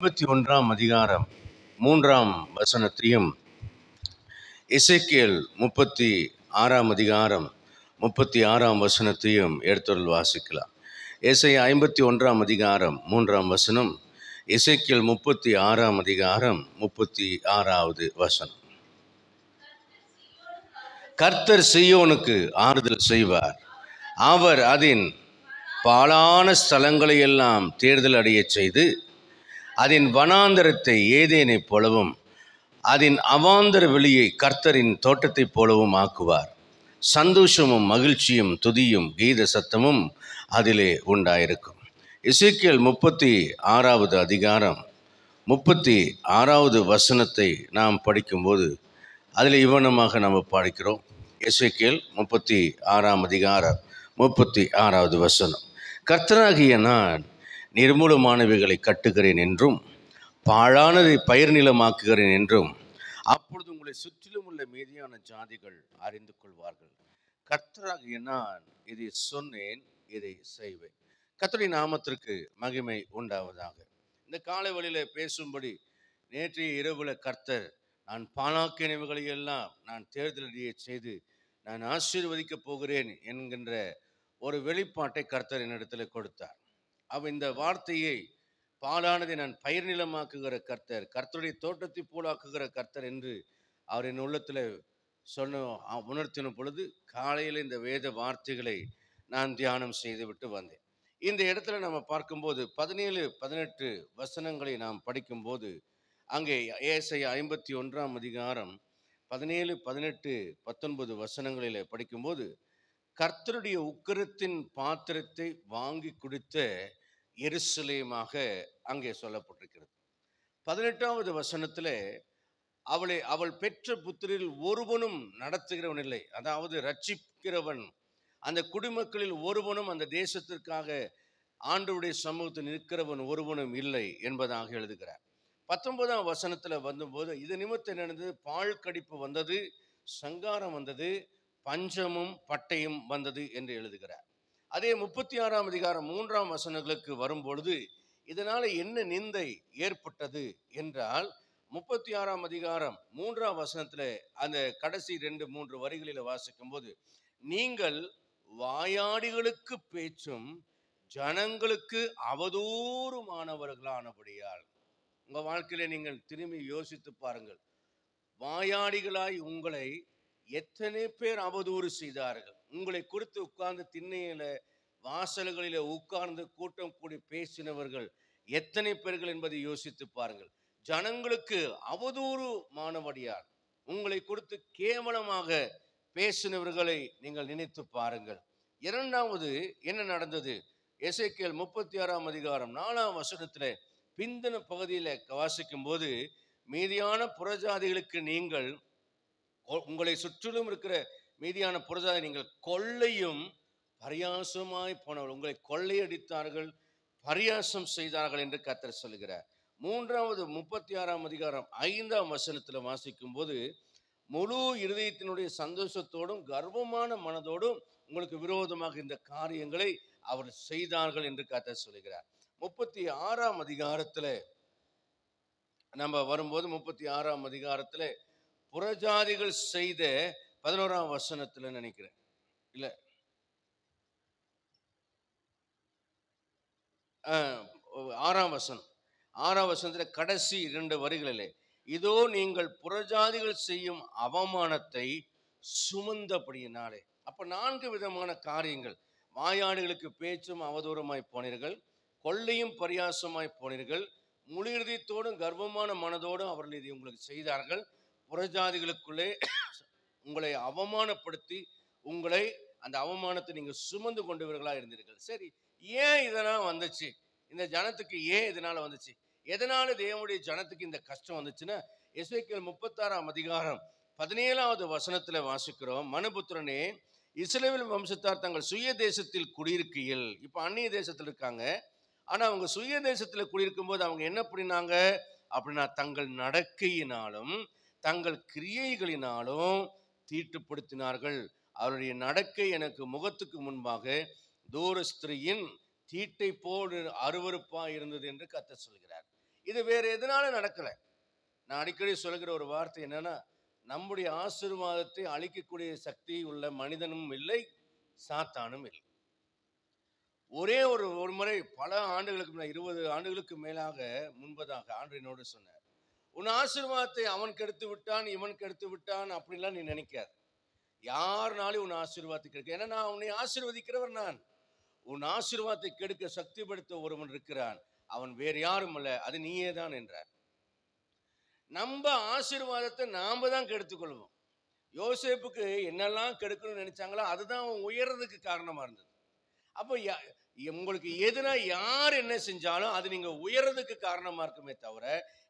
51ஆம் அதிகாரம் 3ஆம் வசனத்தையும், எசேக்கியேல் 36ஆம் அதிகாரம் 36ஆம் வசனத்தையும் எடுத்துள் வாசிக்கலாம். ஏசாயா 51ஆம் அதிகாரம் 3ஆம் வசனம், எசேக்கியேல் 36ஆம் அதிகாரம் 36வது வசனம். கர்த்தர் சீயோனுக்கு ஆறுதல் செய்வார், அவர் அதன் பாழான ஸ்தலங்களை எல்லாம் தேர்தல் அடைய செய்து, அதன் வனாந்தரத்தை ஏதேனைப் போலவும் அதன் அவாந்தர வெளியை கர்த்தரின் தோட்டத்தைப் போலவும் ஆக்குவார். சந்தோஷமும் மகிழ்ச்சியும் துதியும் கீத சத்தமும் அதிலே உண்டாயிருக்கும். எசேக்கியேல் 36வது அதிகாரம் 36வது வசனத்தை நாம் படிக்கும்போது அதில் இவ்வனமாக நாம் படிக்கிறோம். எசேக்கியேல் 36ஆம் அதிகாரம் 36வது வசனம். கர்த்தராகிய நான் நிர்மூலமானவைகளை கட்டுகிறேன் என்றும் பாழானதை பயிர் நிலமாக்குகிறேன் என்றும், அப்பொழுது உங்களை சுற்றிலும் உள்ள மீதியான ஜாதிகள் அறிந்து கொள்வார்கள். கர்த்தராகிய நான் இதை சொன்னேன், இதை செய்வேன். கர்த்தருடைய நாமத்திற்கு மகிமை உண்டாவதாக. இந்த காலை வழியில பேசும்படி நேற்றைய இரவுல கர்த்தர் நான் பாழாக்கினவைகளை எல்லாம் நான் தேர்தலடைய செய்து நான் ஆசீர்வதிக்கப் போகிறேன் என்கின்ற ஒரு வெளிப்பாட்டை கர்த்தர் என்னிடத்தில் கொடுத்தார். இந்த வார்த்தையை பாலானதை நான் பயிர் நிலமாக்குகிற கர்த்தர், கர்த்தருடைய தோட்டத்தை போலாக்குகிற கர்த்தர் என்று அவர் என் உள்ளத்தில் உணர்த்தின பொழுது காலையில் இந்த வேத வார்த்தைகளை நான் தியானம் செய்து விட்டு வந்தேன். இந்த இடத்துல நம்ம பார்க்கும்போது 17-18 வசனங்களை நாம் படிக்கும்போது, அங்கே ஏசாயா 51ஆம் அதிகாரம் 17-18-19 வசனங்களில் படிக்கும்போது, கர்த்தருடைய உக்கிரத்தின் பாத்திரத்தை வாங்கி குடித்த எருசலேமாக அங்கே சொல்லப்பட்டிருக்கிறது. 18வது வசனத்தில் அவள் பெற்ற புத்திரில் ஒருவனும் நடத்துகிறவன் இல்லை, அதாவது ரட்சிக்கிறவன் அந்த குடிமக்களில் ஒருவனும் அந்த தேசத்திற்காக ஆண்டவருடைய சமூகத்தில் நிற்கிறவன் ஒருவனும் இல்லை என்பதாக எழுதுகிறார். 19ஆம் வசனத்தில் வந்தபோது இது நிமித்தம் நடந்தது, பால் கடிப்பு வந்தது, சங்காரம் வந்தது, பஞ்சமும் பட்டையும் வந்தது என்று எழுதுகிறார். அதே 36ஆம் அதிகாரம் 3ஆம் வசனங்களுக்கு வரும்பொழுது இதனால என்ன நிந்தை ஏற்பட்டது என்றால், 36ஆம் அதிகாரம் 3ஆம் வசனத்தில் அந்த கடைசி 2-3 வரிகளில் வாசிக்கும் போது, நீங்கள் வாயாடிகளுக்கு பேச்சும் ஜனங்களுக்கு அவதூறுமானவர்களானபடியால். உங்க வாழ்க்கையில நீங்கள் திரும்பி யோசித்து பாருங்கள். வாயாடிகளாய் உங்களை எத்தனை பேர் அவதூறு செய்தார்கள். உங்களை குறித்து உட்கார்ந்து திண்ணையில வாசல்களில உட்கார்ந்து கூட்டம் கூடி பேசினவர்கள் எத்தனை பேர்கள் என்பதை யோசித்து பாருங்கள். ஜனங்களுக்கு அவதூறுமானபடியால் உங்களை குறித்து கேவலமாக பேசினவர்களை நீங்கள் நினைத்து பாருங்கள். இரண்டாவது என்ன நடந்தது? எசேக்கியேல் 36ஆம் அதிகாரம் 4ஆம் வசனத்துல பிந்தின பகுதியில வாசிக்கும் போது, மீதியான புறஜாதிகளுக்கு நீங்கள், உங்களை சுற்றிலும் இருக்கிற மீதியான புறஜாதி நீங்கள் கொள்ளையும் பரியாசமாய் போனவர்கள், உங்களை கொள்ளையடித்தார்கள், பரியாசம் செய்தார்கள் என்று கர்த்தர் சொல்கிறார். 36ஆம் அதிகாரம் 5ஆம் வசனத்துல வாசிக்கும் போது, முழு இருதயத்தினுடைய சந்தோஷத்தோடும் கர்வமான மனதோடும் உங்களுக்கு விரோதமாக இந்த காரியங்களை அவர் செய்தார்கள் என்று கர்த்தர் சொல்கிறார். 36ஆம் அதிகாரத்துல நம்ம வரும்போது, 36ஆம் அதிகாரத்துல புறஜாதிகள் செய்த 11ஆம் வசனத்துல நினைக்கிறேன், இல்ல 6ஆம் வசனம், 6ஆம் வசனத்துல கடைசி 2 வரிகளிலே, இதோ நீங்கள் புறஜாதிகள் செய்யும் அவமானத்தை சுமந்தபடியினாலே. அப்ப 4 விதமான காரியங்கள். வாயாடுகளுக்கு பேச்சும் அவதூறமாய் போனீர்கள், கொள்ளையும் பரியாசமாய் போனீர்கள், முழு இதயத்தோடும் கர்வமான மனதோடும் அவர்கள் இதை உங்களுக்கு செய்தார்கள். புறஜாதிகளுக்குள்ளே உங்களை அவமானப்படுத்தி உங்களை அந்த அவமானத்தை நீங்க சுமந்து கொண்டவர்களா இருந்தீர்கள். சரி, ஏன் இதெல்லாம் வந்துச்சு? இந்த ஜனத்துக்கு ஏன் இதனால வந்துச்சு? எதனால தேவனுடைய ஜனத்துக்கு இந்த கஷ்டம் வந்துச்சுன்னா, எசேக்கியேல் 36ஆம் அதிகாரம் 17வது வசனத்துல வாசிக்கிறோம், மனுபுத்திரனே, இஸ்ரவேல் வம்சத்தார் தங்கள் சுய தேசத்தில் குடியிருக்கையில், இப்ப அந்நிய தேசத்தில் இருக்காங்க, ஆனா அவங்க சுய தேசத்துல குடியிருக்கும் போது அவங்க என்ன பண்ணினாங்க அப்படின்னா, தங்கள் நடக்கையினாலும் தங்கள் கிரியைகளினாலும் தீட்டுப்படுத்தினார்கள். அவருடைய நடக்கை எனக்கு முகத்துக்கு முன்பாக தூர ஸ்திரீயின் தீட்டை போல் அருவருப்பா இருந்தது என்று கர்த்தர் சொல்கிறார். இது வேற எதனால நடக்கல. நான் அடிக்கடி சொல்லுகிற ஒரு வார்த்தை என்னன்னா, நம்முடைய ஆசீர்வாதத்தை அழிக்கக்கூடிய சக்தி உள்ள மனிதனும் இல்லை, சாத்தானும் இல்லை. ஒரே ஒரு முறை பல ஆண்டுகளுக்கு முன்னாடி 20 ஆண்டுகளுக்கு மேலாக முன்பதாக ஆண்டு என்னோடு சொன்னார், உன் ஆசீர்வாதத்தை அவன் கெடுத்து விட்டான், இவன் கெடுத்து விட்டான் அப்படின்லாம் நீ நினைக்காத. யாருனாலும் உன் ஆசீர்வாதத்தை கெடுக்க, ஏன்னா நான் உன்னை ஆசீர்வதிக்கிறவர் நான். உன் ஆசீர்வாதத்தை கெடுக்க சக்தி படுத்த ஒருவன் இருக்கிறான், அவன் வேறு யாரும் அல்ல, அது நீயே தான் என்றார். நம்ம ஆசீர்வாதத்தை நாம தான் கெடுத்துக்கொள்வோம். யோசேப்புக்கு என்னெல்லாம் கெடுக்கணும்னு நினைச்சாங்களோ அதுதான் அவன் உயர்றதுக்கு காரணமா இருந்தது. அப்போ உங்களுக்கு எதுனா யார் என்ன செஞ்சாலும் அது நீங்க உயர்றதுக்கு காரணமா இருக்குமே தவிர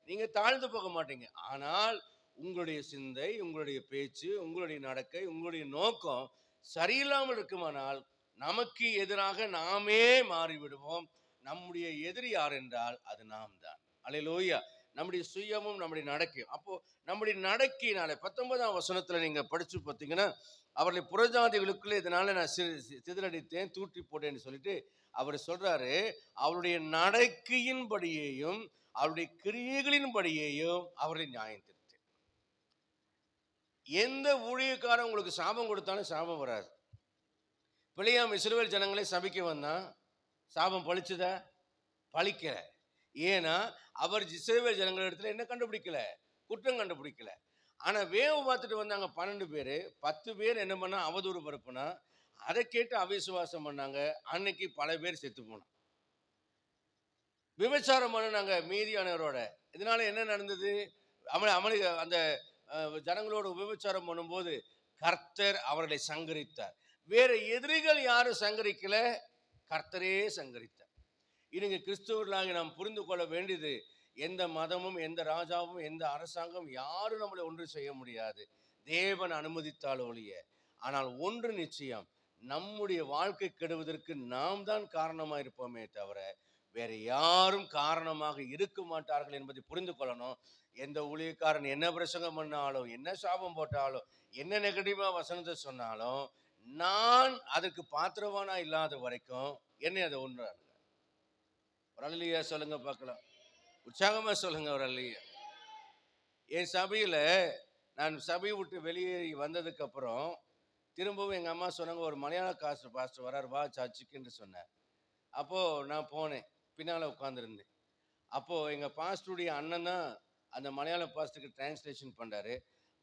நீங்க தாழ்ந்து போக மாட்டீங்க. ஆனால் உங்களுடைய சிந்தை, உங்களுடைய பேச்சு, உங்களுடைய நடக்கை, உங்களுடைய நோக்கம் சரியில்லாமல் இருக்குமானால் நமக்கு எதிராக நாமே மாறிவிடுவோம். நம்முடைய எதிரி யார் என்றால் அது நாம் தான். அல்லேலூயா. நம்முடைய சுயமும் நம்முடைய நடக்கையும். அப்போ நம்முடைய நடக்கையினால 19ஆம் வசனத்துல நீங்க படிச்சு பார்த்தீங்கன்னா, அவர்களை புறஜாதிகளுக்குள்ளே இதனால நான் சிதறடித்தேன், தூற்றி போட்டேன்னு சொல்லிட்டு அவர் சொல்றாரு, அவருடைய நடக்கையின்படியேயும் அவருடைய கிரியைகளின்படியேயும் அவர்களை நியாயம் தீர்த்தேன். எந்த ஊழியக்காரன் உங்களுக்கு சாபம் கொடுத்தாலும் சாபம் வராது. பிழையாம் இஸ்ரவேல் ஜனங்களை சபிக்க வந்தான், சாபம் பழிச்சுதா? பழிக்கல. ஏன்னா அவர் இஸ்ரவேல் ஜனங்கள் இடத்துல என்ன கண்டுபிடிக்கல? குற்றம் கண்டுபிடிக்கல. ஆனா வேவு பார்த்துட்டு வந்தாங்க 12 பேரு. 10 பேர் என்ன பண்ணா அவதூறு பரப்புனா, அதை கேட்டு அவிசுவாசம் பண்ணாங்க. அன்னைக்கு பல பேர் செத்து போனாங்க. விபச்சாரம் பண்ணாங்க மீதியானவரோட. இதனால என்ன நடந்தது? அந்த ஜனங்களோட விபச்சாரம் பண்ணும்போது கர்த்தர் அவர்களை சங்கரித்தார். வேற எதிரிகள் யாரும் சங்கரிக்கல, கர்த்தரே சங்கரித்தார். இன்னைக்கு கிறிஸ்துவர்களாக நாம் புரிந்து கொள்ள வேண்டியது, எந்த மதமும், எந்த ராஜாவும், எந்த அரசாங்கம் யாரும் நம்மளை ஒன்று செய்ய முடியாது, தேவன் அனுமதித்தால் ஒழிய. ஆனால் ஒன்று நிச்சயம், நம்முடைய வாழ்க்கை கெடுவதற்கு நாம் தான் காரணமாக இருப்போமே தவிர வேற யாரும் காரணமாக இருக்க மாட்டார்கள் என்பதை புரிந்து கொள்ளணும். எந்த ஊழியக்காரன் என்ன பிரசங்கம் பண்ணாலும், என்ன சாபம் போட்டாலும், என்ன நெகட்டிவா வசனத்தை சொன்னாலும், நான் அதற்கு பாத்திரவானா இல்லாத வரைக்கும் என்னை அதை ஒன்றாங்க. ஒரு அல்லையா சொல்லுங்க பார்க்கலாம், உற்சாகமா சொல்லுங்க ஒரு அல்லையா. என் சபையில நான் சபையை விட்டு வெளியேறி வந்ததுக்கு அப்புறம் திரும்பவும் எங்க அம்மா சொன்னாங்க, ஒரு மலையாள பாஸ்டர் வரார், வா சர்ச்சுக்கு என்று சொன்னார். அப்போ நான் போனேன், பின்னால உட்கார்ந்துருந்தேன். அப்போ எங்க பாஸ்டருடைய அண்ணன் தான் அந்த மலையாள பாஸ்டருக்கு டிரான்ஸ்லேஷன் பண்றாரு.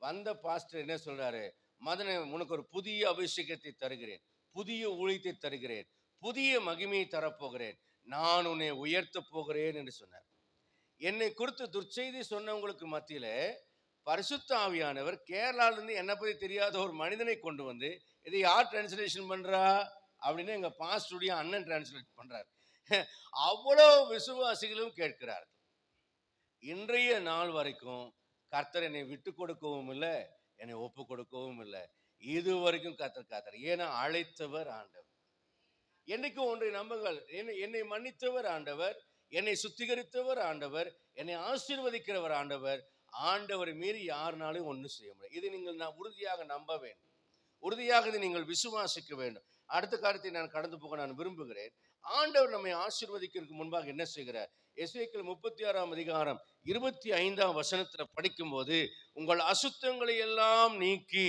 வந்த பாஸ்டர் என்ன சொல்றாரு, மதனை உனக்கு ஒரு புதிய அபிஷேகத்தை தருகிறேன், புதிய ஊழியத்தை தருகிறேன், புதிய மகிமையை தரப்போகிறேன், நான் உன்னை உயர்த்த போகிறேன் என்று சொன்னார். என்னை குறித்து துர்ச்செய்தி சொன்னவங்களுக்கு மத்தியில பரிசுத்த ஆவியானவர் கேரளாவிலிருந்து என்னை பற்றி தெரியாத ஒரு மனிதனை கொண்டு வந்து, இதை யார் டிரான்ஸ்லேஷன் பண்றா அப்படின்னு எங்க பாஸ்டருடைய அண்ணன் டிரான்ஸ்லேட் பண்றார். அவ்வளோ விசுவாசிகளும் கேட்கிறார்கள். இன்றைய நாள் வரைக்கும் கர்த்தர் என்னை விட்டு கொடுக்கவும் இல்லை, என்னை ஒப்பு கொடுக்கவும் இல்லை. இது வரைக்கும் கர்த்தர். ஏன்னா அழைத்தவர் ஆண்டவர். என்னைக்கும் ஒன்றை நம்புங்கள், என்னை மன்னித்தவர் ஆண்டவர், என்னை சுத்திகரித்தவர் ஆண்டவர், என்னை ஆசீர்வதிக்கிறவர் ஆண்டவர். ஆண்டவரை மீறி யாருனாலும் ஒன்றும் செய்ய முடியாது. இதை நீங்கள் உறுதியாக நம்ப வேண்டும், உறுதியாக இதை நீங்கள் விசுவாசிக்க வேண்டும். அடுத்த காரியத்தை நான் கடந்து போக நான் விரும்புகிறேன். ஆண்டவர் நம்மை ஆசீர்வதிக்கிறதுக்கு முன்பாக என்ன செய்கிறார்? எசேக்கியேல் 36ஆம் அதிகாரம் 25ஆம் வசனத்துல படிக்கும் போது, உங்கள் அசுத்தங்களை எல்லாம் நீக்கி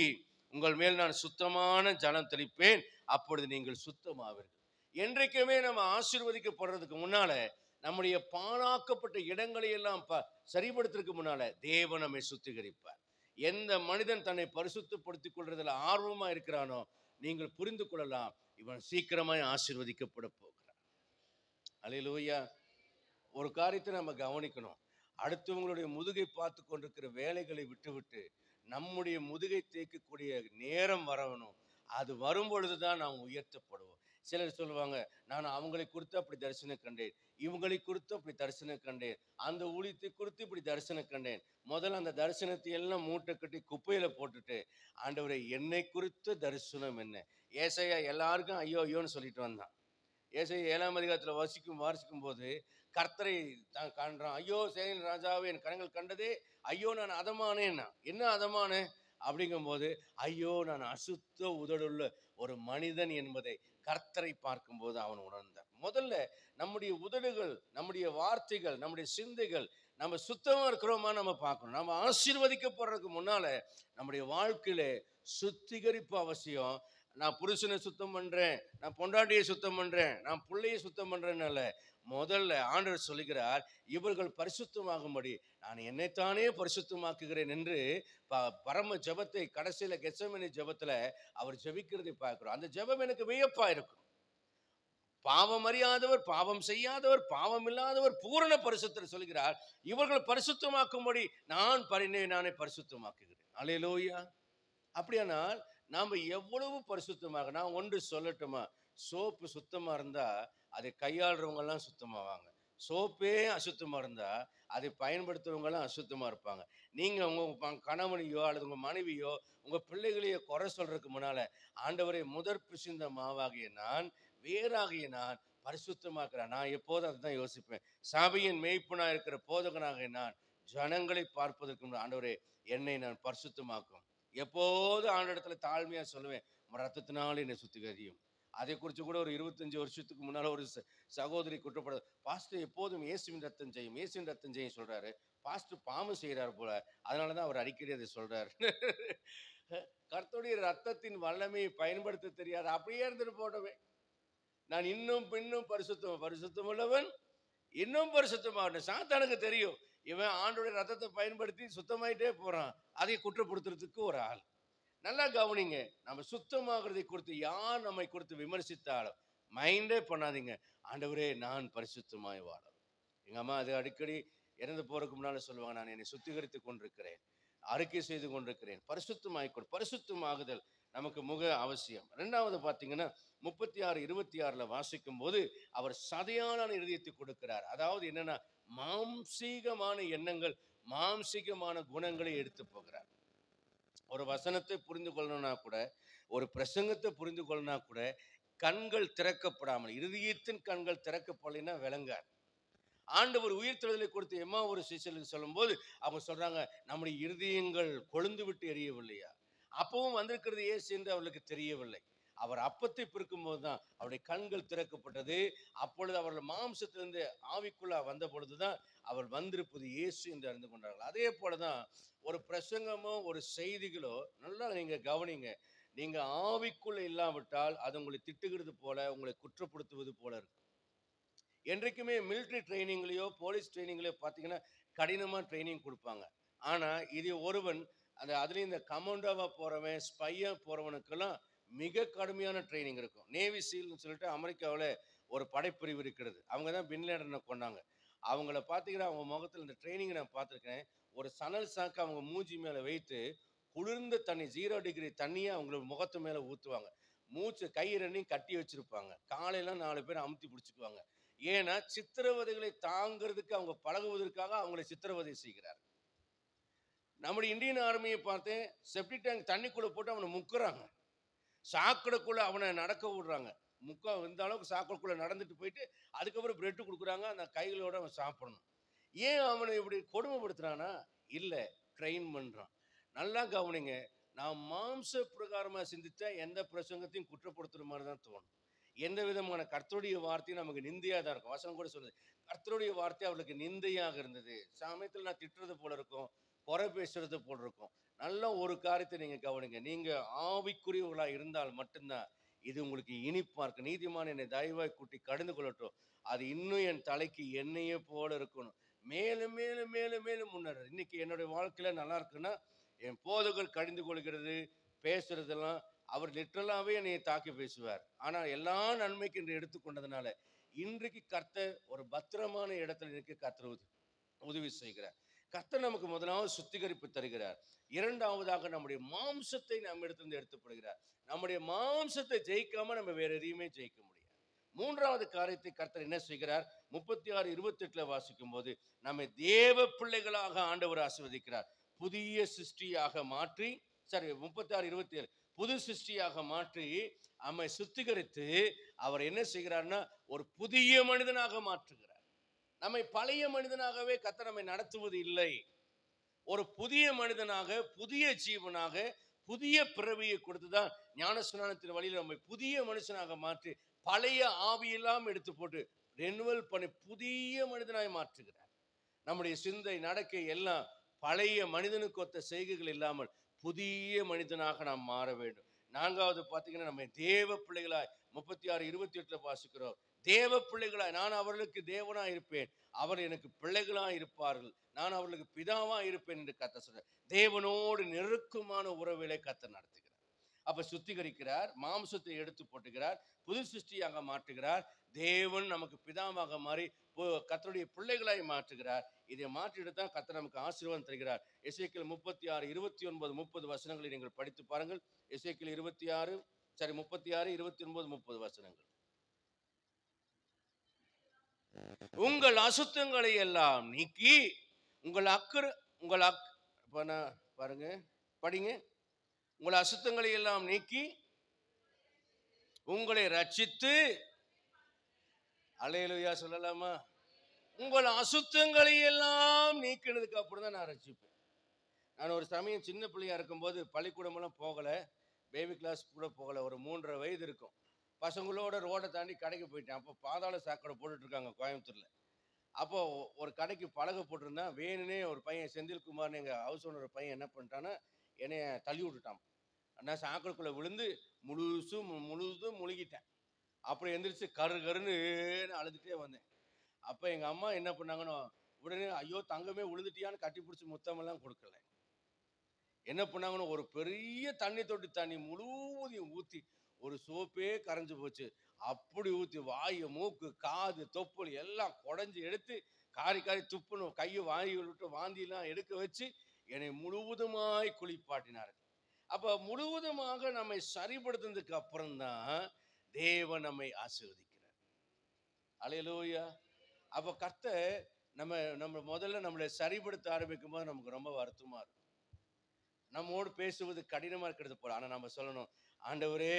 உங்கள் மேல் நான் சுத்தமான ஜலம் தெளிப்பேன், அப்பொழுது நீங்கள் சுத்தமாவீர்கள். என்றைக்குமே நம்ம ஆசீர்வதிக்கப்படுறதுக்கு முன்னால நம்முடைய பாழாக்கப்பட்ட இடங்களை எல்லாம் சரிபடுத்துறதுக்கு முன்னால தேவன் நம்மை சுத்திகரிப்பார். எந்த மனிதன் தன்னை பரிசுத்தப்படுத்திக் கொள்றதுல ஆர்வமா இருக்கிறானோ, நீங்கள் புரிந்து கொள்ளலாம், இவன் சீக்கிரமாய் ஆசீர்வதிக்கப்பட போகிறான். அல்லேலூயா. ஒரு காரியத்தை நம்ம கவனிக்கணும், அடுத்தவங்களுடைய முதுகை பார்த்து கொண்டிருக்கிற வேலைகளை விட்டுவிட்டு நம்முடைய முதுகை தேய்க்கக்கூடிய நேரம் வரணும். அது வரும் பொழுதுதான் நாம் உயர்த்தப்படுவோம். சிலர் சொல்லுவாங்க, நான் அவங்களை குறித்து அப்படி தரிசனம் கண்டேன், இவங்களை குறித்து அப்படி தரிசனம் கண்டேன், அந்த ஊழியத்தை குறித்து இப்படி தரிசனம் கண்டேன். முதல்ல அந்த தரிசனத்தை எல்லாம் மூட்டை கட்டி குப்பையில போட்டுட்டு, ஆண்டவரே என்னை குறித்த தரிசனம் என்ன? ஏசாயா எல்லாருக்கும் ஐயோ ஐயோன்னு சொல்லிட்டு வந்தான். ஏசாயா 7ஆம் அதிகாரத்தில் வாசிக்கும் போது கர்த்தரை தான் காண்றான். ஐயோ சேனையின் ராஜாவே, என் கரங்கள் கண்டதே, ஐயோ நான் அதமானேன்னா. என்ன அதமானே அப்படிங்கும் போது, ஐயோ நான் அசுத்த உதடுள்ள ஒரு மனிதன் என்பதை கர்த்தரை பார்க்கும்போது அவன் உணர்ந்தான். முதல்ல நம்முடைய உதடுகள், நம்முடைய வார்த்தைகள், நம்முடைய சிந்தைகள் நம்ம சுத்தமா இருக்கிறோமா நம்ம பார்க்கணும். நம்ம ஆசீர்வதிக்கப்படுறதுக்கு முன்னால நம்முடைய வாழ்க்கையில சுத்திகரிப்பு அவசியம். நான் புருஷனை சுத்தம் பண்றேன், நான் பொண்டாட்டியை சுத்தம் பண்றேன், நான் பிள்ளையை சுத்தம் பண்றேன்னால முதல்ல ஆண்டவர் சொல்லுகிறார், இவர்கள் பரிசுத்தமாகும்படி நான் என்னைத்தானே பரிசுத்தமாக்குகிறேன் என்று பரம ஜெபத்தை கடைசியில கெத்செமனே ஜெபத்துல அவர் ஜெபிக்கிறதை பார்க்கிறோம். அந்த ஜெபம் எனக்கு வியப்பா இருக்கும். பாவம் அறியாதவர், பாவம் செய்யாதவர், பாவம் இல்லாதவர், பூரண பரிசுத்தர் சொல்கிறார், இவர்கள் பரிசுத்தமாக்கும்படி நானே பரிசுத்தமாக்குகிறேன். அல்லேலூயா. அப்படியானால் நாம எவ்வளவு பரிசுத்தமாக, நான் ஒன்று சொல்லட்டுமா, சோப்பு சுத்தமா இருந்தா அதை கையாளுறவங்க எல்லாம் சுத்தமாவாங்க. சோப்பே அசுத்தமா இருந்தா அதை பயன்படுத்துறவங்க எல்லாம் அசுத்தமா இருப்பாங்க. நீங்க உங்க கணவனையோ அல்லது உங்க மனைவியோ உங்க பிள்ளைகளையோ குறை சொல்றதுக்கு முன்னால, ஆண்டவரை முதற் பிசிந்த மாவாகிய நான், வேறாகிய நான் பரிசுத்தமாக்குறேன். நான் எப்போதும் அதுதான் யோசிப்பேன். சபையின் மேய்ப்பனா இருக்கிற போதகனாக நான் ஜனங்களை பார்ப்பதற்கு ஆண்டவரே என்னை நான் பரிசுத்தமாக்கும். எப்போது ஆண்டவரிடத்துல தாழ்மையா சொல்லுவேன், ரத்தத்தினால என்னை சுத்திகரியும். அதை குறித்து கூட ஒரு 25 வருஷத்துக்கு முன்னால ஒரு சகோதரி குற்றப்பட, பாஸ்டர் எப்போதும் இயேசுவின் ரத்தம் செய்யும், இயேசுவின் ரத்தம் செய்யும் சொல்றாரு. பாஸ்டர் பாவம் செய்கிறார் போல, அதனாலதான் அவர் அடிக்கடி அதை சொல்றாரு. கர்த்தருடைய ரத்தத்தின் வல்லமையை பயன்படுத்த தெரியாது, அப்படியே இருந்துட்டு போட்டவே. நான் இன்னும் பின்னும் பரிசுத்தம் உள்ளவன், இன்னும் பரிசுத்தமாகட்டும். சாத்தானுக்கு தெரியும், இவன் ஆண்டோடைய ரத்தத்தை பயன்படுத்தி சுத்தமாயிட்டே போறான், அதை குற்றப்படுத்துறதுக்கு ஒரு ஆள். நல்லா கவனிங்க, நம்ம சுத்தமாகிறதை குறித்து யார் நம்மை குறித்து விமர்சித்தாலும் மைண்டே பண்ணாதீங்க. ஆண்டவரே நான் பரிசுத்தமாய் வாழணும். எங்க அம்மா அது அடிக்கடி இறந்து போறதுக்கு முன்னால சொல்லுவாங்க, நான் என்னை சுத்திகரித்து கொண்டிருக்கிறேன், அறிக்கை செய்து கொண்டிருக்கிறேன். பரிசுத்தமாகுதல் நமக்கு மிக அவசியம். ரெண்டாவது பார்த்தீங்கன்னா 36:26 வாசிக்கும் போது அவர் சதையான இருதயத்தை கொடுக்கிறார். அதாவது என்னன்னா, மாம்சீகமான எண்ணங்கள், மாம்சீகமான குணங்களை எடுத்து போகிறார். ஒரு வசனத்தை புரிந்து கொள்ளணும்னா கூட, ஒரு பிரசங்கத்தை புரிந்து கொள்ளணும்னா கூட, கண்கள் திறக்கப்படாமல், இருதயத்தின் கண்கள் திறக்கப்படலைன்னா விளங்காது. ஆண்டவர் உயிர்த்தெழுதலை கொடுத்து எம்மா ஒரு சீசலுக்கு சொல்லும் போது அவங்க சொல்றாங்க, நம்முடைய இருதயங்கள் கொழுந்து விட்டு எரியவில்லையா? அப்பவும் வந்திருக்கிறது இயேசு என்று அவர்களுக்கு தெரியவில்லை. அவர் அப்பத்தை பிற்கும் போதுதான் அவருடைய கண்கள் திறக்கப்பட்டது. அப்பொழுது அவர்கள் மாம்சத்திலிருந்து ஆவிக்குள்ளா வந்த பொழுதுதான் அவர் வந்திருப்பது இயேசு என்று அறிந்து கொண்டார்கள். அதே போலதான் ஒரு பிரசங்கமோ ஒரு செய்திகளோ, நல்லா நீங்க கவனிங்க, நீங்க ஆவிக்குள்ள இல்லாவிட்டால் அது உங்களை திட்டுகிறது போல, உங்களை குற்றப்படுத்துவது போல இருக்கும். என்றைக்குமே மிலிட்ரி ட்ரைனிங்லையோ போலீஸ் ட்ரைனிங்லையோ பார்த்தீங்கன்னா கடினமாக ட்ரைனிங் கொடுப்பாங்க. ஆனால் இது ஒருவன் அதுலேயும் இந்த கமாண்டோவாக போகிறவன், ஸ்பையாக போகிறவனுக்கெல்லாம் மிக கடுமையான ட்ரைனிங் இருக்கும். நேவி சீல்னு சொல்லிட்டு அமெரிக்காவில் ஒரு படைப்பிரிவு இருக்கிறது. அவங்க தான் பின்லேடனை கொண்டாங்க. அவங்கள பார்த்தீங்கன்னா அவங்க முகத்தில் இந்த ட்ரைனிங்கை நான் பார்த்துருக்கேன். ஒரு சணல் சாக்கு அவங்க மூஞ்சி மேலே வைத்து குளிர்ந்த தண்ணி 0 டிகிரி தண்ணியை அவங்களோட முகத்து மேலே ஊற்றுவாங்க. மூச்சு கை ரெண்டையும் கட்டி வச்சிருப்பாங்க. காலையெல்லாம் 4 பேர் அமுத்தி பிடிச்சிக்குவாங்க. ஏன்னா சித்திரவதைகளை தாங்கிறதுக்கு அவங்க பழகுவதற்காக அவங்களை சித்திரவதை செய்கிறார். நம்முடைய இந்தியன் ஆர்மியை பார்த்தேன், செப்டிக் டேங்க் தண்ணிக்குள்ள போட்டு அவனை முக்குறாங்க, சாக்கடைக்குள்ள அவனை நடக்க விடுறாங்க. இந்த அளவுக்கு சாக்கடைக்குள்ள நடந்துட்டு போயிட்டு அதுக்கப்புறம் பிரெட்டு கொடுக்குறாங்க, அந்த கைகளோட அவன் சாப்பிடணும். ஏன் அவனை இப்படி கொடுமைப்படுத்துறானா? இல்லை, ட்ரெயின் பண்றான். நல்லா கவனிங்க, நான் மாம்ச பிரகாரமாக சிந்தித்தா எந்த பிரசங்கத்தையும் குற்றப்படுத்துற மாதிரி தான் தோணும். எந்த விதமான கர்த்தருடைய வார்த்தையும் நமக்கு நிந்தையாக தான் இருக்கும். வசனம் கூட சொல்லுது, கர்த்தருடைய வார்த்தை அவளுக்கு நிந்தையாக இருந்தது. சமயத்தில் நான் திட்டுறது போல இருக்கும், குறை பேசுறது போல இருக்கும். நல்லா ஒரு காரியத்தை நீங்க கவனிங்க, நீங்க ஆவிக்குரியவர்களாக இருந்தால் மட்டும்தான் இது உங்களுக்கு இனிப்பா இருக்கு. நீதிமான் என்னை தயவாய் கூட்டி கடந்து கொள்ளட்டும், அது இன்னும் என் தலைக்கு எண்ணெயே போல இருக்கணும், மேலும் மேலும் மேலும் மேலும் முன்னேறது. இன்னைக்கு என்னுடைய வாழ்க்கையில நல்லா இருக்குன்னா, என் போதகர் கடிந்து கொள்கிறது, பேசுறதெல்லாம் அவர் லிட்டரலாகவே என்னை தாக்கி பேசுவார். ஆனால் எல்லா நன்மைக்கு என்று எடுத்துக்கொண்டதுனால இன்றைக்கு கர்த்தர் ஒரு பத்திரமான இடத்துல இருக்க கர்த்தர் உதவி செய்கிறார். கர்த்தர் நமக்கு முதலாவது சுத்திகரிப்பு தருகிறார். இரண்டாவதாக நம்முடைய மாம்சத்தை நம்ம இடத்திலிருந்து எடுத்துப்படுகிறார். நம்முடைய மாம்சத்தை ஜெயிக்காம நம்ம வேற எதையுமே ஜெயிக்க முடியாது. மூன்றாவது காரியத்தை கர்த்தர் என்ன செய்கிறார்? 36:28 வாசிக்கும் போது நம்மை தேவ பிள்ளைகளாக ஆண்டவர் ஆசீர்வதிக்கிறார். புதிய சிருஷ்டியாக மாற்றி, 36:27 புது சிருஷ்டியாக மாற்றி நம்மை சுத்திகரித்து அவர் என்ன செய்கிறார்னா ஒரு புதிய மனிதனாக மாற்றுகிறார். நம்மை பழைய மனிதனாகவே கர்த்தர் நம்மை நடத்துவது இல்லை. ஒரு புதிய மனிதனாக, புதிய ஜீவனாக, புதிய பிறவியை கொடுத்துதான் ஞானஸ்நானத்தின் வழியில் நம்மை புதிய மனுஷனாக மாற்றி பழைய ஆவியெல்லாம் எடுத்து போட்டு ரெனுவல் பண்ணி புதிய மனிதனாய் மாற்றுகிறார். நம்முடைய சிந்தை நடக்கை எல்லாம் பழைய மனிதனுக்கு ஒத்த செய்கைகள் இல்லாமல் புதிய மனிதனாக நாம் மாற வேண்டும். நான்காவது பார்த்தீங்கன்னா, நம்ம தேவ பிள்ளைகளாய் 36:28 வாசிக்கிறோம். தேவ பிள்ளைகளாய் நான் அவர்களுக்கு தேவனாய் இருப்பேன், அவர் எனக்கு பிள்ளைகளாய் இருப்பார்கள், நான் அவர்களுக்கு பிதாவாய் இருப்பேன் என்று கர்த்தர் சொல்றார். தேவனோடு நெருக்கமான உறவிலே கர்த்தர் நடத்துகிறார். அப்ப சுத்திகரிக்கிறார், மாம்சத்தை எடுத்து போட்டுகிறார், புது சிருஷ்டியாக மாற்றுகிறார். தேவன் நமக்கு பிதாவாக மாறி கர்த்தருடைய பிள்ளைகளாய் மாற்றுகிறார். இதை மாற்றிட்டு தான் கர்த்தர் நமக்கு ஆசீர்வாதம் தருகிறார். எசேக்கியேல் 36:29-30 வசனங்களை நீங்கள் படித்து பாருங்கள். எசேக்கியேல் 36:29-30 வசனங்கள். உங்கள் அசுத்தங்களை எல்லாம் நீக்கி பாருங்க, படிங்க. உங்கள் அசுத்தங்களை எல்லாம் நீக்கி உங்களை ரட்சித்து, அல்லேலூயா சொல்லலாமா? உங்கள் அசுத்தங்களை எல்லாம் நீக்கினதுக்கு அப்புறம் தான் நான் ரட்சிப்பேன். நான் ஒரு சமயம் சின்ன பிள்ளையா இருக்கும்போது பள்ளிக்கூடமெல்லாம் போகலை, பேபி கிளாஸ் கூட போகலை, ஒரு 3.5 வயது இருக்கும். பசங்களோட ரோடை தாண்டி கடைக்கு போயிட்டேன். அப்போ பாதாள சாக்கடை போட்டுட்ருக்காங்க கோயம்புத்தூரில். அப்போ ஒரு கடைக்கு பலகை போட்டிருந்தேன். வேணுனே ஒரு பையன், செந்தில்குமார்னு எங்கள் ஹவுஸ் ஓனர் பையன் என்ன பண்ணிட்டான்னா, என்னைய தள்ளி விட்டுட்டான். நான் சாக்கடைக்குள்ளே விழுந்து முழுதும் முழுகிட்டேன். அப்புறம் எந்திரிச்சு கருன்னு அழுதுகிட்டே வந்தேன். அப்போ எங்கள் அம்மா என்ன பண்ணாங்கன்னு, உடனே ஐயோ தங்கமே விழுந்துட்டியான்னு கட்டி பிடிச்சி முத்தமெல்லாம் கொடுக்கல. என்ன பண்ணாங்கன்னு, ஒரு பெரிய தண்ணி தொட்டி தண்ணி முழுவதையும் ஊற்றி, ஒரு சோப்பே கரைஞ்சி போச்சு அப்படி ஊற்றி வாய், மூக்கு, காது, தொப்புள் எல்லாம் குடஞ்சி எடுத்து காரி துப்புணும், கையை வாங்கி விட்டு வாந்தியெல்லாம் எடுக்க வச்சு என்னை முழுவதுமாய் குளிப்பாட்டினார்கள். அப்போ முழுவதுமாக நம்மை சரிப்படுத்தினதுக்கு அப்புறம்தான் தேவன் நம்மை ஆசீர்வதிக்கிறார். அல்லேலூயா. அப்போ கர்த்தர் நம்ம முதல்ல நம்மளை சரிப்படுத்த ஆரம்பிக்கும் போது நமக்கு ரொம்ப வருத்தமா இருக்கும். நம்மோடு பேசுவது கடினமா இருக்கிறது போல. ஆனா நம்ம சொல்லணும், ஆண்டவரே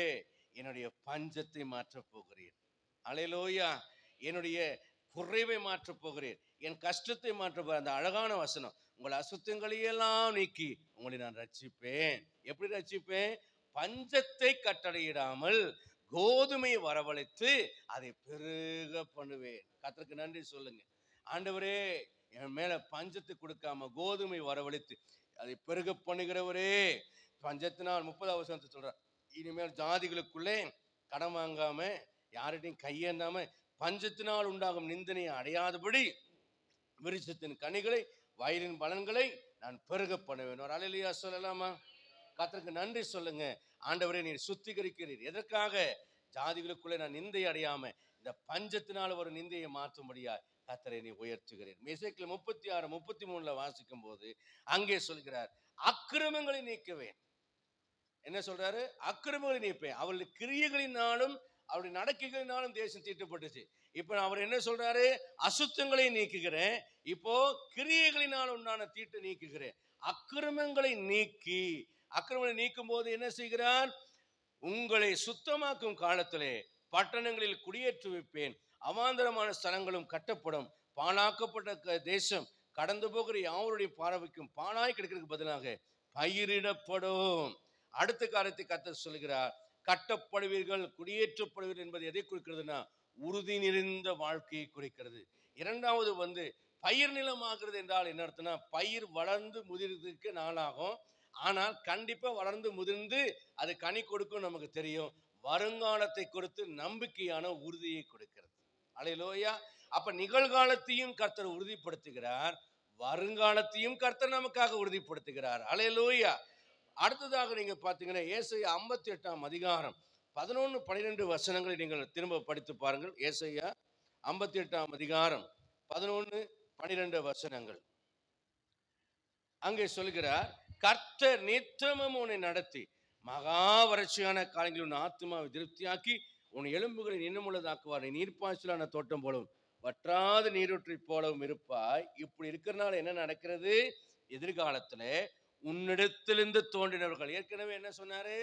என்னுடைய பஞ்சத்தை மாற்றப் போகிறேன், அல்லேலூயா, என்னுடைய குறைவை மாற்றப் போகிறேன், என் கஷ்டத்தை மாற்ற. அந்த அழகான வசனம், உங்கள் அசுத்தங்களையெல்லாம் நீக்கி உங்களை நான் ரட்சிப்பேன். எப்படி ரட்சிப்பேன்? பஞ்சத்தை கட்டளையிடாமல் கோதுமையை வரவழைத்து அதை பெருக பண்ணுவேன். கர்த்தருக்கு நன்றி சொல்லுங்க. ஆண்டவரே என் மேல பஞ்சத்தை கொடுக்காம கோதுமை வரவழைத்து அதை பெருக பண்ணுகிறவரே, பஞ்சத்தினால் 30வது வசனத்தை சொல்றார், இனிமேல் ஜாதிகளுக்குள்ளே கடன் வாங்காம யார்கிட்டையும் கையேந்தாம பஞ்சத்தினால் உண்டாகும் நிந்தனையை அடையாதபடி விருட்சத்தின் கனிகளை, வயலின் பலன்களை நான் பெருக பண்ணுவேன். ஒரு அல்லேலூயா சொல்லலாமா? கர்த்தருக்கு நன்றி சொல்லுங்க. ஆண்டவரே நீர் சுத்திகரிக்கிறீர். எதற்காக? ஜாதிகளுக்குள்ளே நான் நிந்தை அடையாம இந்த பஞ்சத்தினால் ஒரு நிந்தையை மாற்றும்படியா கர்த்தரை நீ உயர்த்துகிறேன். எசேக்கியேல் 36:33 வாசிக்கும் போது அங்கே சொல்கிறார், அக்கிரமங்களை நீக்குவேன். என்ன சொல்றாரு? அக்கிரமங்களை நீப்பேன். அவருடைய கிரியைகளினாலும் அவருடைய நடக்கைகளினாலும் தேசம் தீட்டப்பட்டுச்சு. இப்ப அவர் என்ன சொல்றாரு? அசுத்தங்களை நீக்குகிறேன், இப்போ கிரியைகளினால் உண்டான தீட்டை நீக்குகிறேன். அக்கிரமங்களை நீக்கி, அக்கிரமங்களை நீக்கும் போது என்ன செய்கிறார்? உங்களை சுத்தமாக்கும் காலத்திலே பட்டணங்களில் குடியேற்றி வைப்பேன், அவாந்தரமான ஸ்தலங்களும் கட்டப்படும், பாழாக்கப்பட்ட தேசம் கடந்து போகிற யாவருடைய பார்வைக்கும் பாழாய் கிடக்கிறதுக்கு பதிலாக பயிரிடப்படும். அடுத்த காரியத்தை கர்த்தர் சொல்கிறார், கட்டப்படுவீர்கள், குடியேற்றப்படுவீர்கள் என்பது எதை குறிக்கிறதுனா உறுதி நிறைந்த வாழ்க்கையை குறிக்கிறது. இரண்டாவது பயிர் நிலமாகிறது என்றால் என்ன அர்த்தம்னா, பயிர் வளர்ந்து முதிர்றதுக்கு நாளாகும், ஆனால் கண்டிப்பா வளர்ந்து முதிர்ந்து அது கனி கொடுக்கும். நமக்கு தெரியும், வருங்காலத்தை கொடுத்து நம்பிக்கையான உறுதியை கொடுக்கிறது. அல்லேலூயா. அப்ப நிகழ்காலத்தையும் கர்த்தர் உறுதிப்படுத்துகிறார், வருங்காலத்தையும் கர்த்தர் நமக்காக உறுதிப்படுத்துகிறார். அல்லேலூயா. அடுத்ததாக நீங்க பாத்தீங்கன்னா, ஏசாயா 58:11-12 வசனங்களை நீங்கள் திரும்ப படித்து பாருங்கள். ஏசாயா 58:11-12 வசனங்கள். அங்கே சொல்கிறார், கர்த்தர் நித்தமும் உன்னை நடத்தி மகா வறட்சியான காலங்களில் உன் ஆத்துமாவை திருப்தியாக்கி உன் எலும்புகளை இன்னமுள்ளதாக்குவார். நீர்ப்பாய்ச்சலான தோட்டம் போலவும் வற்றாத நீரூற்றை போலவும் இருப்பாய். இப்படி இருக்கிறனால என்ன நடக்கிறது? எதிர்காலத்துல உன்னிடத்திலிருந்து தோன்றினவர்கள், ஏற்கனவே என்ன சொன்னாரு?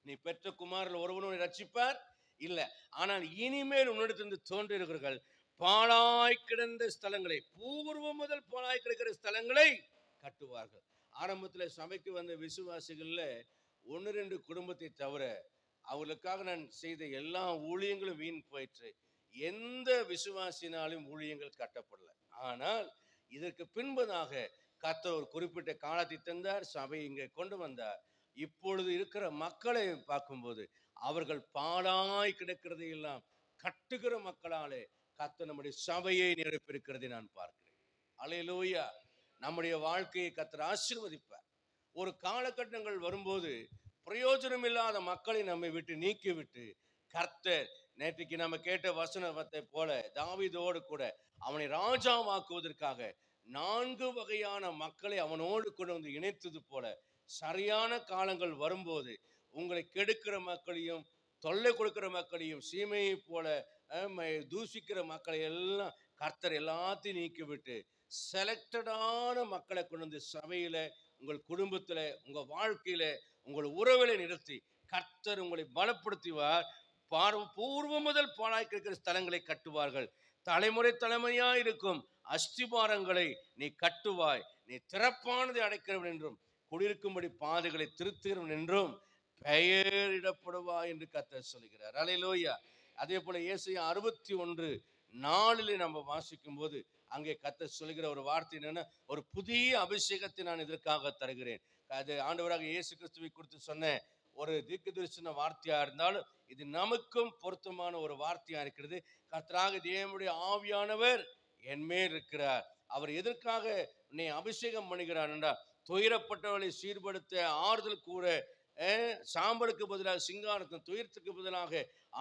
நீ பெற்ற குமாரில் ஒருவன் உன்னை ரட்சிப்பார் இல்ல, ஆனால் இனிமேல் உன்னிடத்திலிருந்து தோன்றினவர்கள் பாழாய் கிடந்த ஸ்தலங்களை, பூர்வம் முதல் பாழாய் கிடக்கிற ஸ்தலங்களை கட்டுவார்கள். ஆரம்பத்தில் சபைக்கு வந்த விசுவாசிகள்ல 1-2 குடும்பத்தை தவிர அவர்களுக்காக நான் செய்த எல்லா ஊழியங்களும் வீண் போயிற்று. எந்த விசுவாசினாலும் ஊழியங்கள் கட்டப்படல. ஆனால் இதற்கு பின்பதாக கர்த்தர் ஒரு குறிப்பிட்ட காலத்தை தந்தார், சபை இங்கே கொண்டு வந்தார். இப்பொழுது இருக்கிற மக்களை பார்க்கும்போது அவர்கள் பாழாய் கிடக்கிறதை எல்லாம் கட்டுகிற மக்களாலே கர்த்தர் நம்முடைய சபையை நிரப்பியிருக்கிறதை நான் பார்க்கிறேன். அல்லேலூயா. நம்முடைய வாழ்க்கையை கர்த்தர் ஆசீர்வதிப்பார். ஒரு காலகட்டங்கள் வரும்போது பிரயோஜனம் இல்லாத மக்களை நம்மை விட்டு நீக்கிவிட்டு கர்த்தர் நேற்றைக்கு நம்ம கேட்ட வசனத்தை போல தாவீதோடு கூட அவனை ராஜாவாக்குவதற்காக 4 வகையான மக்களை அவனோடு கொண்டு வந்து இணைத்தது போல சரியான காலங்கள் வரும்போது உங்களை கெடுக்கிற மக்களையும் தொல்லை கொடுக்கிற மக்களையும் சீமையை போல தூசிக்கிற மக்களை எல்லாம் கர்த்தர் எல்லாத்தையும் நீக்கிவிட்டு செலக்டடான மக்களை கொண்டு வந்து சபையில, உங்கள் குடும்பத்துல, உங்க வாழ்க்கையில, உங்கள் உறவுகளை நிறுத்தி கர்த்தர் உங்களை பலப்படுத்துவார். பூர்வம் முதல் பாழாய் கிடக்கிற ஸ்தலங்களை கட்டுவார்கள். தலைமுறை தலைமுறையா இருக்கும் அஸ்திபாரங்களை நீ கட்டுவாய். நீ திறப்பானதை அடைக்கிறவன் என்றும் குடியிருக்கும்படி பாதைகளை திருத்துகிறவன் என்றும் பெயரிடப்படுவாய் என்று கர்த்தர் சொல்கிறார். அல்லேலூயா. அதே போல ஏசாயா 61:4 நம்ம வாசிக்கும் போது அங்கே கர்த்தர் சொல்கிற ஒரு வார்த்தை என்னன்னா, ஒரு புதிய அபிஷேகத்தை நான் இதற்காக தருகிறேன். அது ஆண்டவராக இயேசு கிறிஸ்துவை குறித்து சொன்ன ஒரு தீர்க்கதரிசன வார்த்தையா இருந்தாலும் இது நமக்கும் பொருத்தமான ஒரு வார்த்தையா இருக்கிறது. கர்த்தராக தேவனுடைய ஆவியானவர் என் மேல் இருக்கிறார். அவர் எதற்காக நீ அபிஷேகம் பண்ணுகிறார் என்றால், துயரப்பட்டவர்களை சீர்படுத்த, ஆறுதல் கூற, சாம்பலுக்கு பதிலாக சிங்காரத்தின், துயரத்துக்கு பதிலாக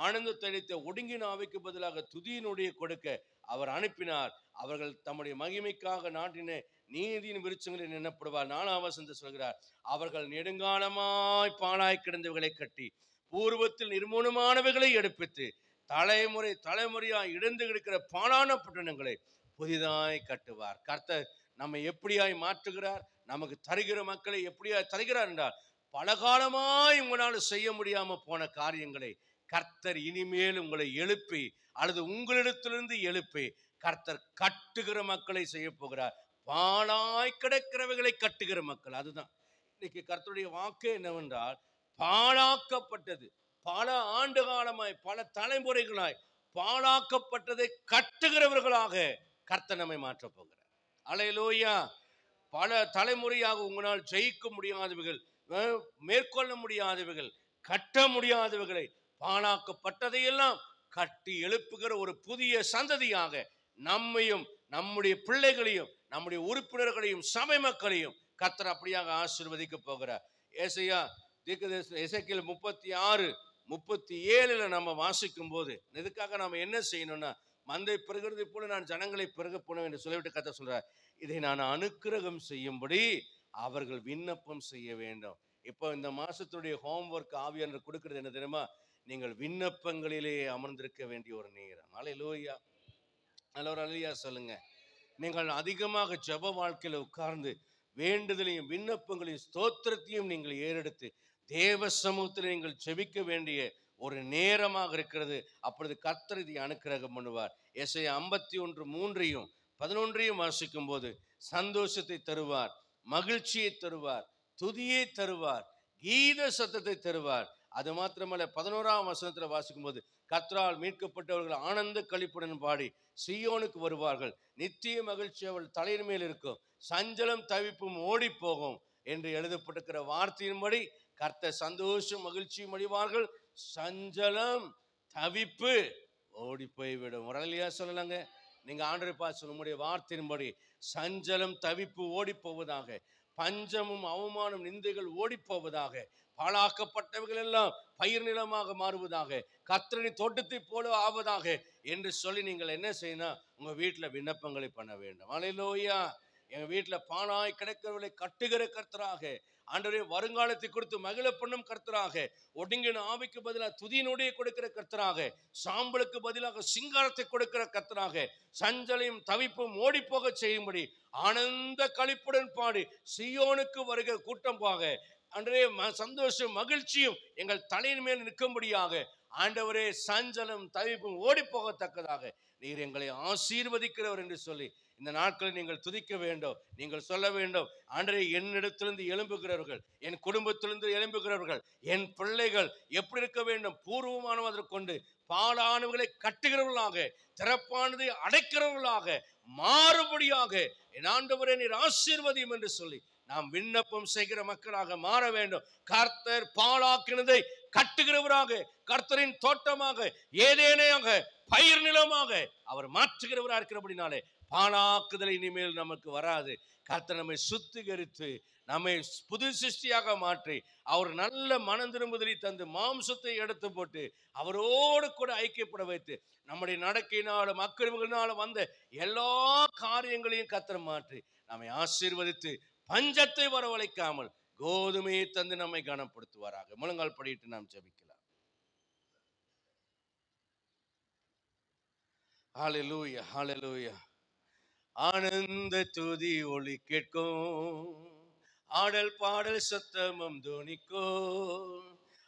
ஆனந்தத்தை அளித்த, ஒடுங்கின ஆவிக்கு பதிலாக துதியினுடைய கொடுக்க அவர் அனுப்பினார். அவர்கள் தம்முடைய மகிமைக்காக நாட்டின நீதியின் விருட்சங்களில் எண்ணப்படுவார். 4ஆம் வசனத்தில் சொல்கிறார், அவர்கள் நெடுங்காலமாய் பாழாய் கிடந்தவைகளை கட்டி பூர்வத்தில் நிர்மூலமானவைகளை எடுப்பித்து தலைமுறை தலைமுறையாய் இழந்து கிடக்கிற பாழான பட்டணங்களை புதிதாய் கட்டுவார். கர்த்தர் நம்மை எப்படியாய் மாற்றுகிறார், நமக்கு தருகிற மக்களை எப்படியாய் தருகிறார் என்றால், பலகாலமாய் உங்களால் செய்ய முடியாம போன காரியங்களை கர்த்தர் இனிமேல் உங்களை எழுப்பி அல்லது உங்களிடத்திலிருந்து எழுப்பி கர்த்தர் கட்டுகிற மக்களை செய்ய போகிறார். பாழாய் கிடக்கிறவைகளை கட்டுகிற மக்கள். அதுதான் இன்னைக்கு கர்த்தருடைய வாக்கு என்னவென்றால், பாழாக்கப்பட்டது, பல ஆண்டு காலமாய் பல தலைமுறைகளாய் பாழாக்கப்பட்டதை கட்டுகிறவர்களாக கர்த்தர் நம்மை மாற்ற போகிறார். அல்லேலூயா. பல தலைமுறையாக உங்களால் ஜெயிக்க முடியாதவைகள், மேற்கொள்ள முடியாதவைகள், கட்ட முடியாதவைகளை, பாழாக்கப்பட்டதையெல்லாம் கட்டி எழுப்புகிற ஒரு புதிய சந்ததியாக நம்மையும் நம்முடைய பிள்ளைகளையும் நம்முடைய உறுப்பினர்களையும் சபை மக்களையும் கர்த்தர் அப்படியாக ஆசீர்வதிக்க போகிறார். ஏசாயா எசேக்கியேல் 36:37 நம்ம வாசிக்கும் போது இதுக்காக நாம என்ன செய்யணும்னா, மந்தை பெருகிறது போல நான் ஜனங்களை பெருக போனேன் என்று சொல்லிவிட்டு கர்த்தர் சொல்றார், இதை நான் அனுக்கிரகம் செய்யும்படி அவர்கள் விண்ணப்பம் செய்ய வேண்டும். இப்போ இந்த மாசத்துடைய ஹோம்ஒர்க் ஆவியானவர் கொடுக்கிறது என்ன தெரியுமா? நீங்கள் விண்ணப்பங்களிலே அமர்ந்திருக்க வேண்டிய ஒரு நேரம். அல்லேலூயா. அல்லேலூயா சொல்லுங்க. நீங்கள் அதிகமாக ஜெப வாழ்க்கையில உட்கார்ந்து வேண்டுதலையும் விண்ணப்பங்களையும் ஸ்தோத்திரத்தையும் நீங்கள் ஏறெடுத்து தேவ சமூகத்தில் நீங்கள் ஜெபிக்க வேண்டிய ஒரு நேரமாக இருக்கிறது. அப்பொழுது கர்த்தர் இதை அனுக்கிரகம் பண்ணுவார். ஏசாயா 51:3-11 வாசிக்கும் போது சந்தோஷத்தை தருவார், மகிழ்ச்சியை தருவார், துதியை தருவார், கீத சத்தத்தை தருவார். அது மாத்திரமல்ல, 11ஆம் வசனத்தில் வாசிக்கும் போது கர்த்தரால் மீட்கப்பட்டவர்கள் ஆனந்த களிப்புடன் பாடி சீயோனுக்கு வருவார்கள், நித்திய மகிழ்ச்சி அவள் தலையின் மேல் இருக்கும், சஞ்சலம் தவிப்பும் ஓடி போகும் என்று எழுதப்பட்டிருக்கிற வார்த்தையின்படி கர்த்தர் சந்தோஷம் மகிழ்ச்சியும் அடைவார்கள், சஞ்சலம் தவிப்பு ஓடி போய்விடும். உடனடியா சொல்லலாங்க. நீங்க ஆண்டவரை பார்த்து நம்முடைய வார்த்தையின்படி சஞ்சலம் தவிப்பு ஓடி போவதாக, பஞ்சமும் அவமானம் நிந்தைகள் ஓடி போவதாக, பாழாக்கப்பட்டவைகள் எல்லாம் பயிர் நிலமாக மாறுவதாக, கர்த்தரின் தோட்டத்தை போல ஆவதாக என்று சொல்லி நீங்கள் என்ன செய்யணும்? உங்க வீட்டில் விண்ணப்பங்களை பண்ண வேண்டும். அல்லேலூயா. எங்க வீட்டில் பாழாய் கிடக்கிறவர்களை கட்டுகிற கர்த்தராக, ஆண்டவரே வருங்காலத்தை கொடுத்து மகிழ பண்ணும் கர்த்தராக, ஒடுங்கின ஆவிக்கு பதிலாக துதியினுடைய கொடுக்கிற கர்த்தராக, சாம்பலுக்கு பதிலாக சிங்காரத்தை கொடுக்கிற கர்த்தராக, சஞ்சலையும் தவிப்பும் ஓடி போக செய்யும்படி ஆனந்த களிப்புடன் பாடி சீயோனுக்கு வருகிற கூட்டம் போக, ஆண்டவரே சந்தோஷம் மகிழ்ச்சியும் எங்கள் தலையின் மேல் நிற்கும்படியாக, ஆண்டவரே சஞ்சலம் தவிப்பும் ஓடி போகத்தக்கதாக நீர் எங்களை ஆசீர்வதிக்கிறவர் என்று சொல்லி இந்த நாட்களில் நீங்கள் துதிக்க வேண்டும். நீங்கள் சொல்ல வேண்டும், ஆண்டவரே, என்னிடத்திலிருந்து எழும்புகிறவர்கள், என் குடும்பத்திலிருந்து எழும்புகிறவர்கள், என் பிள்ளைகள் எப்படி இருக்க வேண்டும்? பூர்வமானவதை கொண்டு பாலானவர்களை கட்டுகிறவர்களாக, திறப்பானதை அடைக்கிறவர்களாக, மாறுபடியாக என் ஆண்டவரே நீர் ஆசீர்வதியும் என்று சொல்லி நாம் விண்ணப்பம் செய்கிற மக்களாக மாற வேண்டும். கர்த்தர் பாழாக்கினதை கட்டுகிறவராக, கர்த்தரின் தோட்டமாக, ஏதேனையாக, பயிர் நிலமாக அவர் மாற்றுகிறவராக இருக்கிறபடினாலே பாழாக்குதல் இனிமேல் நமக்கு வராது. கர்த்தர் நம்மை சுத்திகரித்து நம்மை புது சிருஷ்டியாக மாற்றி அவர் நல்ல மனம் திரும்புதலை தந்து மாம்சத்தை எடுத்து போட்டு அவரோடு கூட ஐக்கியப்பட வைத்து நம்முடைய நடக்கையினாலும் அக்கிரமங்களினாலும் வந்த எல்லா காரியங்களையும் கர்த்தர் மாற்றி நம்மை ஆசீர்வதித்து பஞ்சத்தை வரவழைக்காமல் கோதுமையை தந்து நம்மை கனப்படுத்துவாராக. முழங்கால் படியிட்டு நாம் ஜெபிக்கலாம். ஹல்லேலூயா, ஹல்லேலூயா. ஆனந்த துதி ஒலி கேட்கும், ஆடல் பாடல் சத்தமும் துணிக்கும்,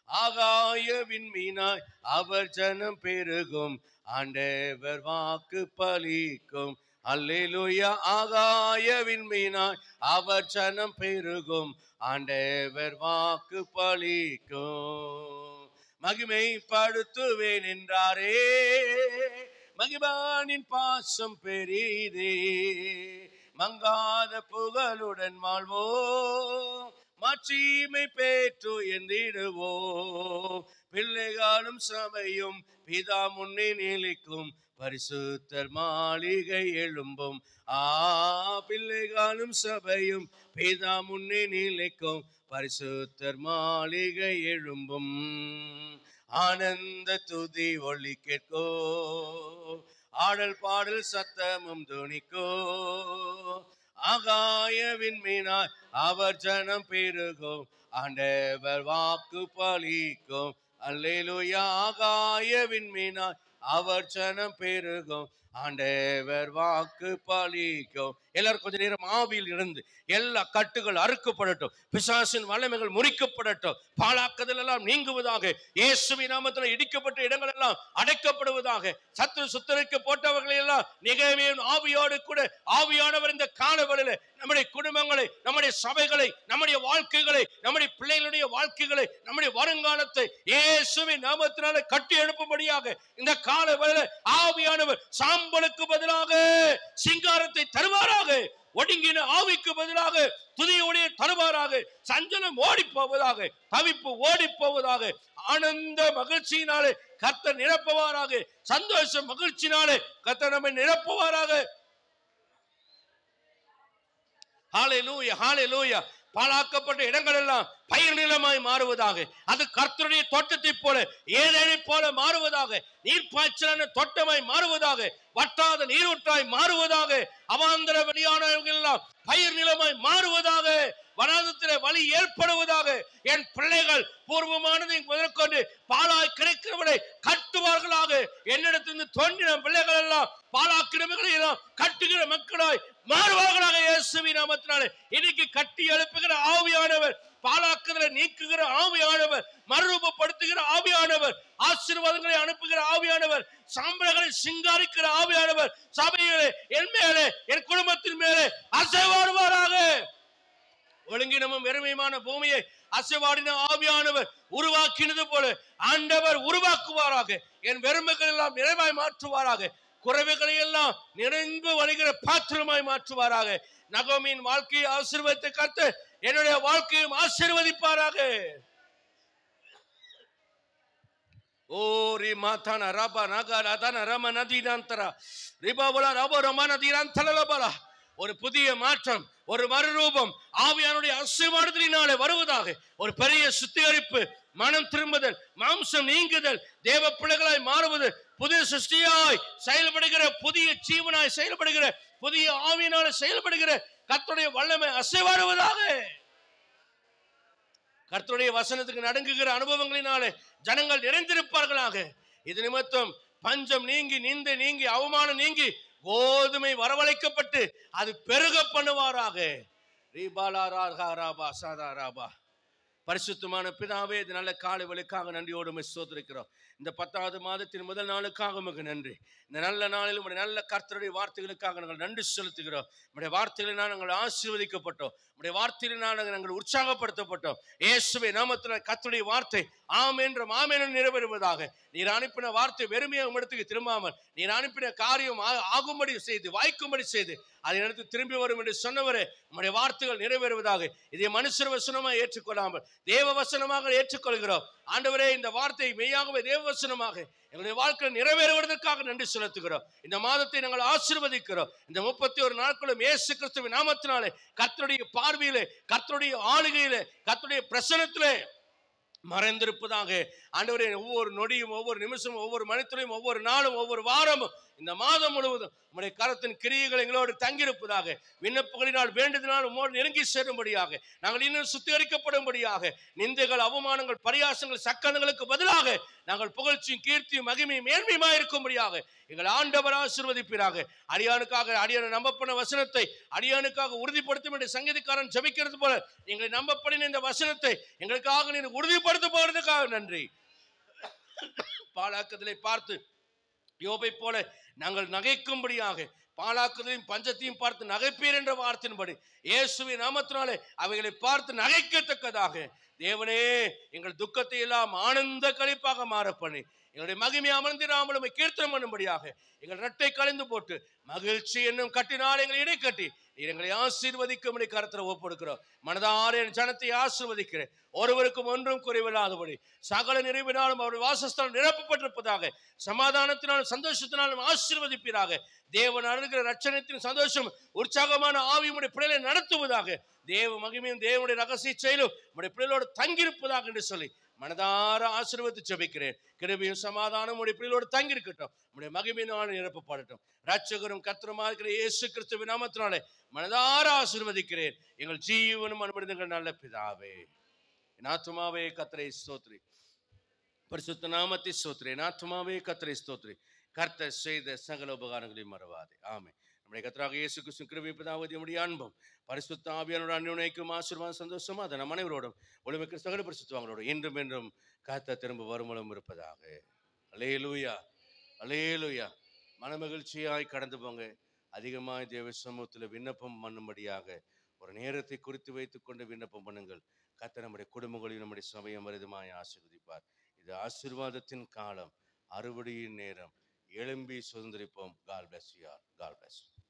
ஆகாய விண்மீனாய் அவர் ஜனம் பெருகும், ஆண்டவர் வாக்கு பலிக்கும். அல்லேலூயா. ஆகாய விண்மீனாய் அவர் ஜனம் பெருகும், ஆண்டவர் வாக்கு பலிக்கும். மகிமைப்படுத்துவேன் என்றாரே, மகிமானின் பாசம் பெரிதே, மங்காத புகழுடன் வாழ்வோ, மாட்சிமை பெற்று எந்திடுவோம். பிள்ளைகளும் சபையும் பிதா முன்னே நிலைக்கும், பரிசுத்தர் மாளிகை எழும்பும். பிள்ளைகளும் சபையும் பிதா முன்னே நிலைக்கும், பரிசுத்தர் மாளிகை எழும்பும். ஆனந்த துதி ஒலி கேட்கோ, ஆடல் பாடல் சத்தமும் துணிக்கோ, ஆகாய விண்மீனாய் அவர் ஜனம் பெருகும், ஆண்டவர் வாக்கு பலிக்கும். அல்லேலூயா. ஆகாய விண்மீனாய் அவர் ஜனம் பெருகும், ஆண்டவர் வாக்கு பலிக்கும். எல்லாரும் கொஞ்ச நேரம் ஆவியில் இருந்து எல்லா கட்டுகள் அறுக்கப்படட்டும், பிசாசின் வல்லமைகள் முறிக்கப்படட்டும், பாழாக்குதல் எல்லாம் நீங்குவதாக, இயேசுவின் நாமத்தில் இடிக்கப்பட்ட இடங்கள் எல்லாம் அடைக்கப்படுவதாக, சத்துரு சுத்தரிக்க போட்டவர்களை எல்லாம் நிகழ்மையின் ஆவியோடு கூட ஆவியானவர் இந்த காலவெளியில நம்முடைய குடும்பங்களை, நம்முடைய சபைகளை, நம்முடைய வாழ்க்கைகளை, நம்முடைய பிள்ளைகளுடைய வாழ்க்கைகளை, நம்முடைய வருங்காலத்தை இயேசுவின் நாமத்தினால கட்டி எழுப்பும்படியாக இந்த காலவெளியில ஆவியானவர் சாம்பலுக்கு பதிலாக சிங்காரத்தை தருவாராக, ஒடுங்கின ஆவிக்கு பதிலாக துதியோடைய தருவாராக, சஞ்சலம் ஓடி போவதாக, தவிப்பு ஓடி போவதாக, ஆனந்த மகிழ்ச்சியினாலே கர்த்தர் நிரப்புவாராக, சந்தோஷ மகிழ்ச்சியினாலே கர்த்தர் நம்மை நிரப்புவாராக. ஹல்லேலூயா, ஹல்லேலூயா. பாழாக்கப்பட்ட இடங்கள் எல்லாம் பயிர் நிலமாய் மாறுவதாக, அது கர்த்தருடைய தோட்டத்தை போல ஏதேனை போல மாறுவதாக, நீர்ப்பாய்ச்சலான தோட்டமாய் மாறுவதாக, வட்டாத நீரூற்றாய் மாறுவதாக, அவாந்தர வெளியானவர்கள் எல்லாம் பயிர் நிலமாய் மாறுவதாக, வனாந்தரத்திலே வழி ஏற்படுவதாக. என் பிள்ளைகள் பூர்வமானதை முதற்கொண்டு பாழாய் கிடைக்கிறவனை கட்டுவார்களாக. என்னிடத்திலிருந்து தோன்றின பிள்ளைகள் எல்லாம் பாழாக்கிரமைகளை எல்லாம் கட்டுகிற மக்களாய் மாறுவார்களாக. இயேசுவின் நாமத்தினாலே இன்னைக்கு கட்டி எழுப்புகிற ஆவியானவர், பாழாக்குதலை நீக்குகிற ஆவியானவர், மறுரூபப்படுத்துகிற ஆவியானவர், ஆசீர்வாதங்களை அனுப்புகிற ஆவியானவர், சாம்பல்களை சிங்காரிக்கிற ஆவியானவர் சபையிலே, என் மேலே, என் குடும்பத்தின் மேலே அசைவாடுவாராக. ஒழுங்கினமும் வெறுமையுமான பூமியை அசைவாடின ஆவியானவர் உருவாக்கினது போல ஆண்டவர் உருவாக்குவாராக. என் வெறுமைகள் எல்லாம் நிறைவாய் மாற்றுவாராக, குறைவுகளை எல்லாம் நிறைந்து வழிகிற பாத்திரமாய் மாற்றுவாராக. நகோமியின் வாழ்க்கையை ஆசீர்வதித்த கர்த்தர் என்னுடைய வாழ்க்கையும் ஆசீர்வதிப்பாராக. ஓரி மாதான ரபா நகரதன ரம நதினாந்தரா ரிபாவலா ரப ரம நதினாந்தலலபலா. ஒரு புதிய மாற்றம், ஒரு மறுரூபம் ஆவியானுடைய ஆசீர்வாதத்தினாலே வருவதாக. ஒரு பெரிய சுத்திகரிப்பு, மனம் திரும்புதல், மாம்சம் நீங்குதல், தேவ பிள்ளைகளாய் மாறுவது, புதிய சிருஷ்டியாய் செயல்படுகிற, புதிய ஜீவனாய் செயல்படுகிற, புதிய ஆவியினால செயல்படுகிற கர்த்தருடைய வல்லமை அசைவாடுவதாக. கர்த்தருடைய வசனத்துக்கு நடுங்குகிற அனுபவங்களினாலே ஜனங்கள் நிறைந்திருப்பார்களாக. இது நிமித்தம் பஞ்சம் நீங்கி, நிந்தை நீங்கி, அவமானம் நீங்கி, கோதுமை வரவழைக்கப்பட்டு அது பெருக பண்ணுவாராக. பரிசுத்தமான பிதாவே, இது நல்ல காலை வேளைக்காக நன்றியோடு ஸ்தோத்திரிக்கிறோம். இந்த 10வது மாதத்தின் முதல் நாளுக்காக உமக்கு நன்றி. இந்த நல்ல நாளில் உம்முடைய நல்ல கர்த்தருடைய வார்த்தைகளுக்காக நாங்கள் நன்றி செலுத்துகிறோம். உம்முடைய வார்த்தைகளினால் நாங்கள் ஆசீர்வதிக்கப்பட்டோம். உம்முடைய வார்த்தையினால் நாங்கள் உற்சாகப்படுத்தப்பட்டோம். இயேசுவின் நாமத்தில் கர்த்தருடைய வார்த்தை ஆம் என்றும் ஆமென் நிறைவேறுவதாக. நீர் அனுப்பின வார்த்தை வெறுமையாக உம்மிடத்துக்கு திரும்பாமல் நீர் அனுப்பின காரியம் ஆகும்படி செய்து வாய்க்கும்படி செய்து அதை எடுத்து திரும்பி வரும் என்று சொன்னவரே, உம்முடைய வார்த்தைகள் நிறைவேறுவதாக. இதை மனுஷர் வசனமாக ஏற்றுக்கொள்ளாமல் தேவ வசனமாக ஏற்றுக்கொள்கிறோம். ஆண்டவரே, இந்த வார்த்தை மெய்யாகவே தேவ வசனமாக எங்களுடைய வாழ்க்கை நிறைவேறுவதற்காக நன்றி செலுத்துகிறோம். இந்த மாதத்தை நாங்கள் ஆசீர்வதிக்கிறோம். இந்த 31 நாட்களும் இயேசு கிறிஸ்துவின் நாமத்தினாலே கர்த்தருடைய பார்வையிலே, கர்த்தருடைய ஆளுகையிலே, கர்த்தருடைய பிரசன்னத்திலே மறைந்திருப்பதாக. ஆண்டவரே, ஒவ்வொரு நொடியும், ஒவ்வொரு நிமிஷமும், ஒவ்வொரு மணித்துறையும், ஒவ்வொரு நாளும், ஒவ்வொரு வாரமும், இந்த மாதம் முழுவதும் உம்முடைய கரத்தின் கிரியைகள் எங்களோடு தங்கியிருப்பதாக. விண்ணப்பங்களினால் வேண்டுதனால் உம்மோடு நெருங்கி சேரும்படியாக, நாங்கள் இன்னும் சுத்திகரிக்கப்படும்படியாக, நிந்தைகள், அவமானங்கள், பரியாசங்கள், சக்கரங்களுக்கு பதிலாக நாங்கள் புகழ்ச்சியும் கீர்த்தியும் மகிமையும் மேன்மையுமா இருக்கும்படியாக எங்கள் ஆண்டவர் ஆசீர்வதிப்பீராக. அடியானுக்காக அடியான நம்பப்பன வசனத்தை அடியானுக்காக உறுதிப்படுத்தும் என்று சங்கீதக்காரன் ஜெபிக்கிறது போல எங்களை நம்பப்படின இந்த வசனத்தை எங்களுக்காக நீர் உறுதிப்படுத்த போறதுக்காக நன்றி. பாலாக்கத்திலே பார்த்து யோபை போல நாங்கள் நகைக்கும்படியாக, பாலாக்குதலையும் பஞ்சத்தையும் பார்த்து நகைப்பீர் என்ற வார்த்தையின்படி இயேசுவின் நாமத்தினாலே அவைகளை பார்த்து நகைக்கத்தக்கதாக தேவனே, எங்கள் துக்கத்தை எல்லாம் ஆனந்த களிப்பாக மாற பண்ணி எங்களுடைய மகிமை அமர்ந்திராமல் கீர்த்தனம் பண்ணும்படியாக எங்கள் இரட்டை கலைந்து போட்டு மகிழ்ச்சி என்னும் கட்டினால் எங்களை இடை கட்டி நீர் எங்களை ஆசீர்வதிக்கும்படி கரத்தில் ஒப்படுக்கிறோம். மனதார என் ஜனத்தை ஆசீர்வதிக்கிறேன். ஒருவருக்கும் ஒன்றும் குறைவில்லாதபடி சகல நிறைவினாலும் அவருடைய வாசஸ்தலம் நிரப்பப்பட்டிருப்பதாக. சமாதானத்தினாலும் சந்தோஷத்தினாலும் ஆசீர்வதிப்பீராக. தேவன் அருகிற ரட்சணத்தின் சந்தோஷம் உற்சாகமான ஆவியுடைய பிள்ளைகளை நடத்துவதாக. தேவ மகிமையும் தேவனுடைய ரகசிய செயலும் உடைய பிள்ளைகளோடு தங்கியிருப்பதாக என்று சொல்லி மனதார ஆசீர்வதித்து ஜெபிக்கிறேன். கிருபையும் சமாதானம் உடைய பிள்ளைகளோடு தங்கியிருக்கட்டும். உடைய மகிமையினால் நிரப்பப்படட்டும். ரட்சகரும் கர்த்தருமா இருக்கிற இயேசு கிறிஸ்துவின் நாமத்தினாலே மனதார ஆசீர்வதிக்கிறேன். எங்கள் ஜீவனும் அனுமதிங்கள் நல்ல பிதாவே. என் ஆத்துமாவே கர்த்தரை ஸ்தோத்திரி. பரிசுத்த நாமத்தை ஸ்தோத்திரி. என் ஆத்துமாவே கர்த்தரை ஸ்தோத்திரி. கர்த்தர் செய்த சகல உபகாரங்களையும் மறவாதே. ஆமென். நம்முடைய கர்த்தராக இயேசு கிறிஸ்து கிருபை பிதாவாகிய நம்முடைய அன்பும் பரிசுத்த ஆவியானவருடைய அன்யோன்யமும் ஆசீர்வாதம் சந்தோஷமா அதை நம் அனைவரோடும் ஒளிமிக்க சகல பரிசுத்தவான்களோடு என்றும் என்றும் கர்த்தர் திரும்ப வருமளவும் இருப்பதாக. அல்லேலூயா, அல்லேலூயா. மனமகிழ்ச்சியாய் கடந்து போங்க. அதிகமாய் தேவ சமூகத்தில் விண்ணப்பம் பண்ணும்படியாக ஒரு நேரத்தை குறித்து வைத்துக் கொண்டு விண்ணப்பம் பண்ணுங்கள். கர்த்தர் நம்முடைய குடும்பங்களையும் நம்முடைய சபையும் மருதுமாய் ஆசீர்வதிப்பார். இது ஆசீர்வாதத்தின் காலம், அறுவடையின் நேரம். எழும்பி சுதந்திரிப்போம். God bless you all. God bless you.